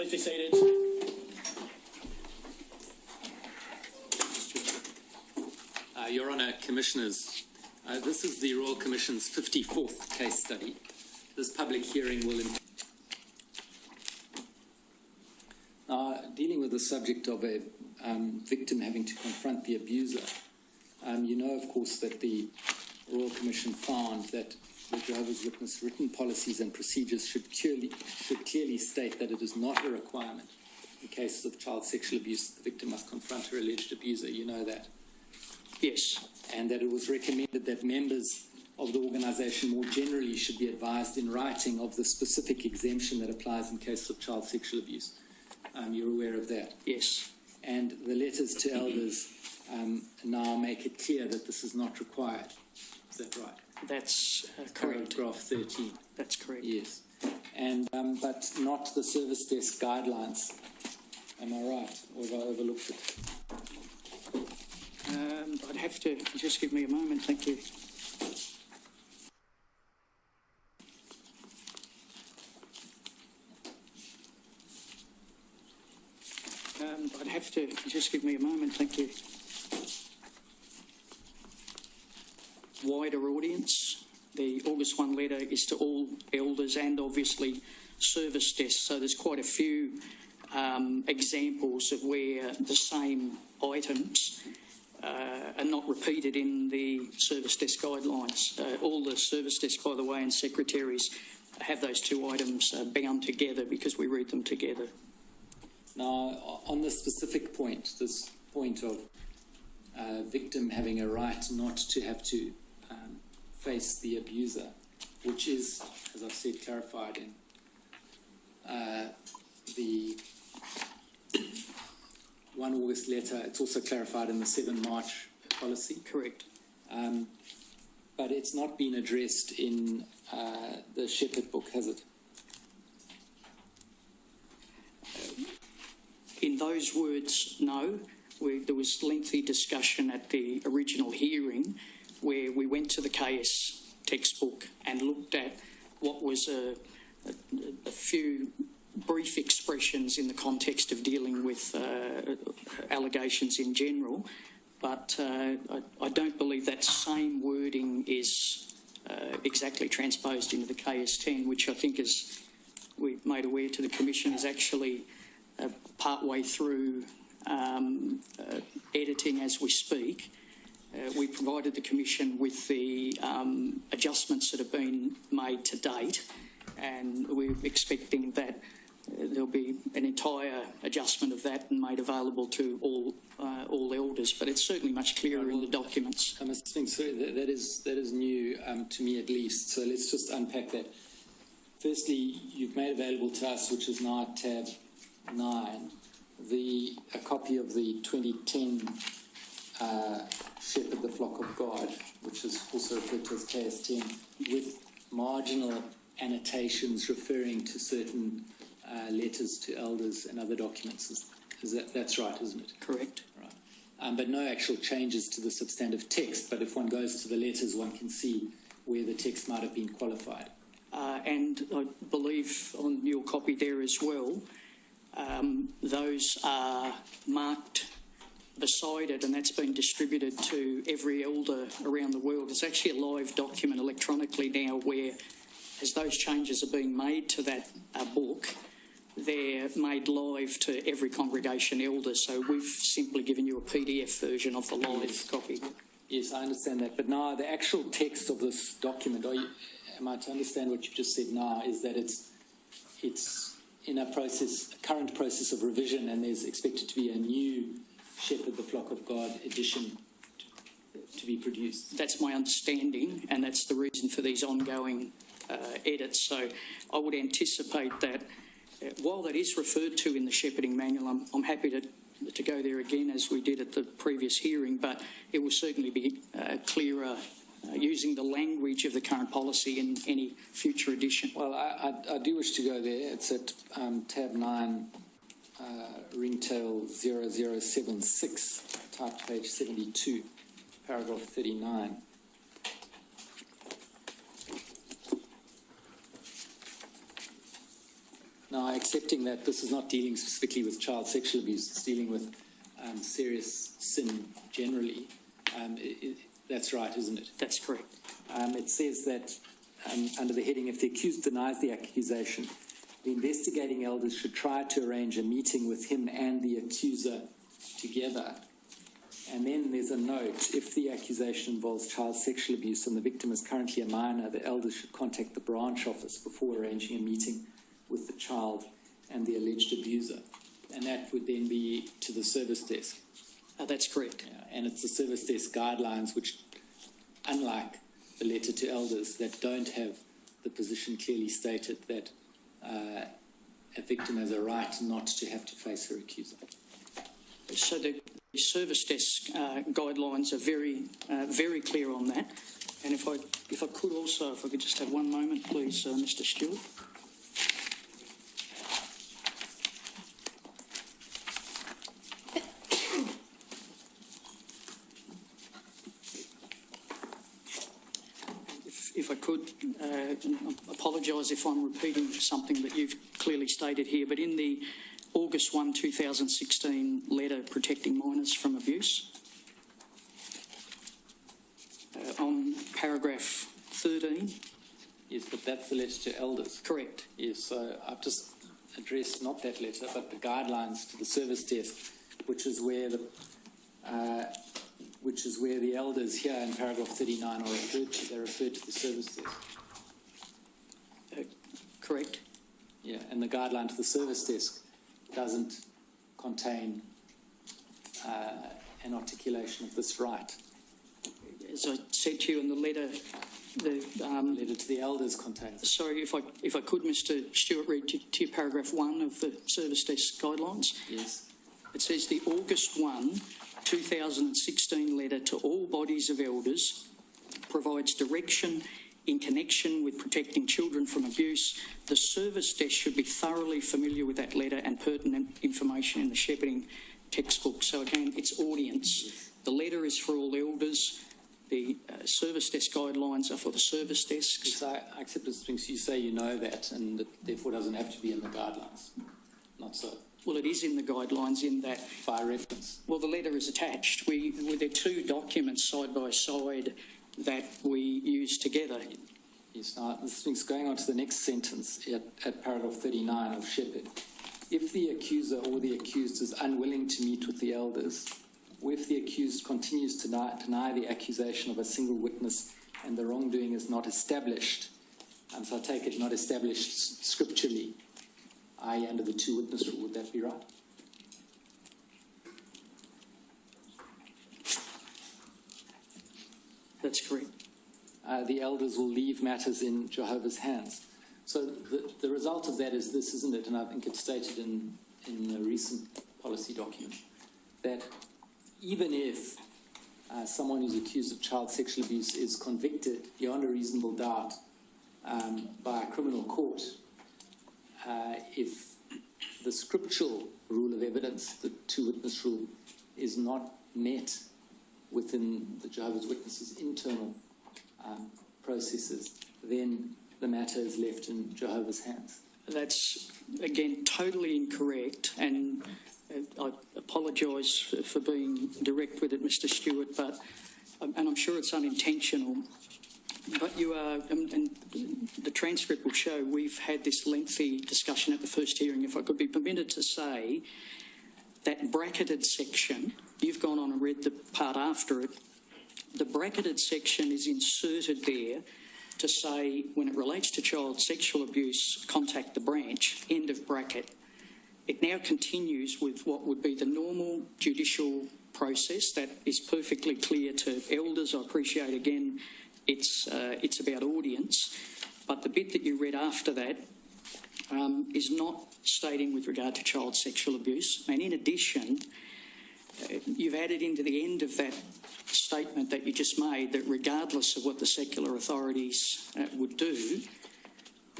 Please be seated. Your Honour, Commissioners, this is the Royal Commission's 54th case study. This public hearing will... dealing with the subject of a victim having to confront the abuser, you know, of course, that the Royal Commission found that the Jehovah's Witness written policies and procedures should clearly state that it is not a requirement in cases of child sexual abuse the victim must confront her alleged abuser. You know that? Yes. And that it was recommended that members of the organisation more generally should be advised in writing of the specific exemption that applies in cases of child sexual abuse. You're aware of that? Yes. And the letters to elders now make it clear that this is not required. Is that right? That's correct. Paragraph 13. That's correct. Yes. And but not the service desk guidelines. Am I right? Or have I overlooked it? I'd have to just give me a moment. Thank you. I'd have to just give me a moment. Thank you. Wider audience. The August 1 letter is to all elders and obviously service desks. So there's quite a few examples of where the same items are not repeated in the service desk guidelines. All the service desks, by the way, and secretaries have those two items bound together because we read them together. Now, on the specific point, this point of victim having a right not to have to face the abuser, which is, as I've said, clarified in the 1 August letter. It's also clarified in the 7 March policy. Correct. But it's not been addressed in the Shepherd book, has it? In those words, no. There was lengthy discussion at the original hearing where we went to the KS textbook and looked at what was a few brief expressions in the context of dealing with allegations in general, but I don't believe that same wording is exactly transposed into the KS10, which I think, as we've made aware to the Commission, is actually part-way through editing as we speak. We provided the Commission with the adjustments that have been made to date, and we're expecting that there'll be an entire adjustment of that and made available to all elders, but it's certainly much clearer in the documents. I must think, sorry, that is new to me at least, so let's just unpack that. Firstly, you've made available to us, which is now tab 9, a copy of the 2010 Shepherd the Flock of God, which is also referred to as KS10, with marginal annotations referring to certain letters to elders and other documents. That's right, isn't it? Correct. Right. But no actual changes to the substantive text, but if one goes to the letters, one can see where the text might have been qualified. And I believe on your copy there as well, those are marked beside it, and that's been distributed to every elder around the world. It's actually a live document electronically now where, as those changes are being made to that book, they're made live to every congregation elder. So we've simply given you a PDF version of the live copy. Yes, I understand that. But now the actual text of this document, am I to understand what you've just said now, is that it's in a current process of revision, and there's expected to be a new Shepherd the Flock of God edition to be produced? That's my understanding, and that's the reason for these ongoing edits. So I would anticipate that while that is referred to in the shepherding manual, I'm happy to go there again as we did at the previous hearing, but it will certainly be clearer using the language of the current policy in any future edition. Well, I do wish to go there. It's at tab 9, ringtail 0076, typed page 72, paragraph 39. Now, accepting that this is not dealing specifically with child sexual abuse, it's dealing with serious sin generally, that's right, isn't it? That's correct. It says that under the heading, if the accused denies the accusation, the investigating elders should try to arrange a meeting with him and the accuser together. And then there's a note, if the accusation involves child sexual abuse and the victim is currently a minor, the elders should contact the branch office before arranging a meeting with the child and the alleged abuser. And that would then be to the service desk. That's correct. Yeah, and it's the service desk guidelines which, unlike the letter to elders, that don't have the position clearly stated that a victim has a right not to have to face her accuser. So the service desk guidelines are very clear on that. And if I could also, if I could just have one moment, please, Mr. Stewart. If I could, apologise if I'm repeating something that you've clearly stated here, but in the August 1, 2016 letter protecting minors from abuse, on paragraph 13. Yes, but that's the letter to elders. Correct. Yes, so I've just addressed not that letter, but the guidelines to the service desk, which is where the elders here in paragraph 39 are referred to. They're referred to the service desk. Correct. Yeah, and the guideline to the service desk doesn't contain an articulation of this right. As I said to you in the letter, the letter to the elders contains. Sorry, if I could, Mr. Stewart, read to you paragraph 1 of the service desk guidelines. Yes. It says the August 1, 2016 letter to all bodies of elders provides direction in connection with protecting children from abuse. The service desk should be thoroughly familiar with that letter and pertinent information in the shepherding textbook. So again, it's audience. Yes. The letter is for all elders. The service desk guidelines are for the service desks. So I accept this thing. You say you know that, and it therefore doesn't have to be in the guidelines. Not so. Well, it is in the guidelines in that. By reference. Well, the letter is attached. There are two documents side by side that we use together. Yes, now this thing's going on to the next sentence at paragraph 39 of Shepherd. If the accuser or the accused is unwilling to meet with the elders, or if the accused continues to deny the accusation of a single witness and the wrongdoing is not established, so I take it not established scripturally, i.e. under the two-witness rule, would that be right? That's correct. The elders will leave matters in Jehovah's hands. So the result of that is this, isn't it? And I think it's stated in the recent policy document, that even if someone who's accused of child sexual abuse is convicted beyond a reasonable doubt by a criminal court, if the scriptural rule of evidence, the two-witness rule, is not met within the Jehovah's Witnesses' internal processes, then the matter is left in Jehovah's hands. That's, again, totally incorrect, and I apologise for being direct with it, Mr. Stewart, but, and I'm sure it's unintentional, but you are, and the transcript will show, we've had this lengthy discussion at the first hearing. If I could be permitted to say, that bracketed section, you've gone on and read the part after it, the bracketed section is inserted there to say, when it relates to child sexual abuse, contact the branch, end of bracket. It now continues with what would be the normal judicial process that is perfectly clear to elders. I appreciate, again, it's about audience, but the bit that you read after that is not stating with regard to child sexual abuse. And in addition, you've added into the end of that statement that you just made that regardless of what the secular authorities would do,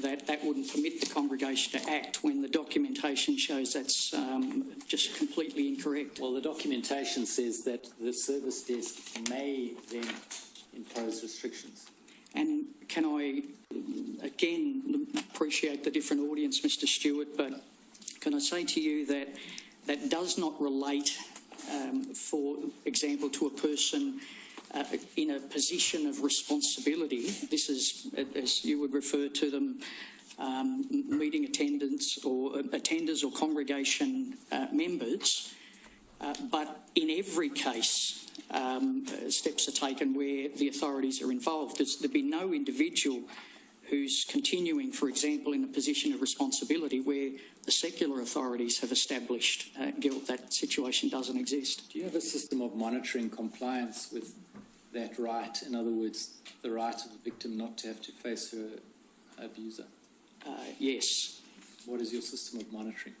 that wouldn't permit the congregation to act, when the documentation shows that's just completely incorrect. Well, the documentation says that the service desk may then impose restrictions. And can I again, appreciate the different audience, Mr. Stewart, but can I say to you that that does not relate, for example, to a person in a position of responsibility. This is, as you would refer to them, meeting attendants or attenders or congregation members. But in every case, steps are taken where the authorities are involved. There'd be no individual who's continuing, for example, in a position of responsibility where the secular authorities have established guilt. That situation doesn't exist. Do you have a system of monitoring compliance with that right? In other words, the right of the victim not to have to face her abuser? Yes. What is your system of monitoring?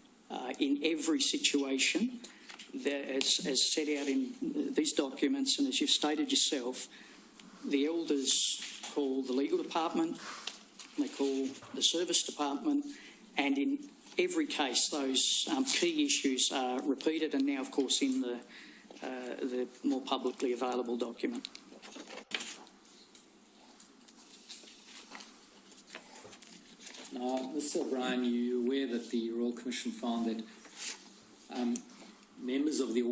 In every situation, as set out in these documents, and as you've stated yourself, the elders call the legal department, they call the service department, and in every case those key issues are repeated, and now of course in the more publicly available document. Now, Mr. O'Brien, you're aware that the Royal Commission found that members of the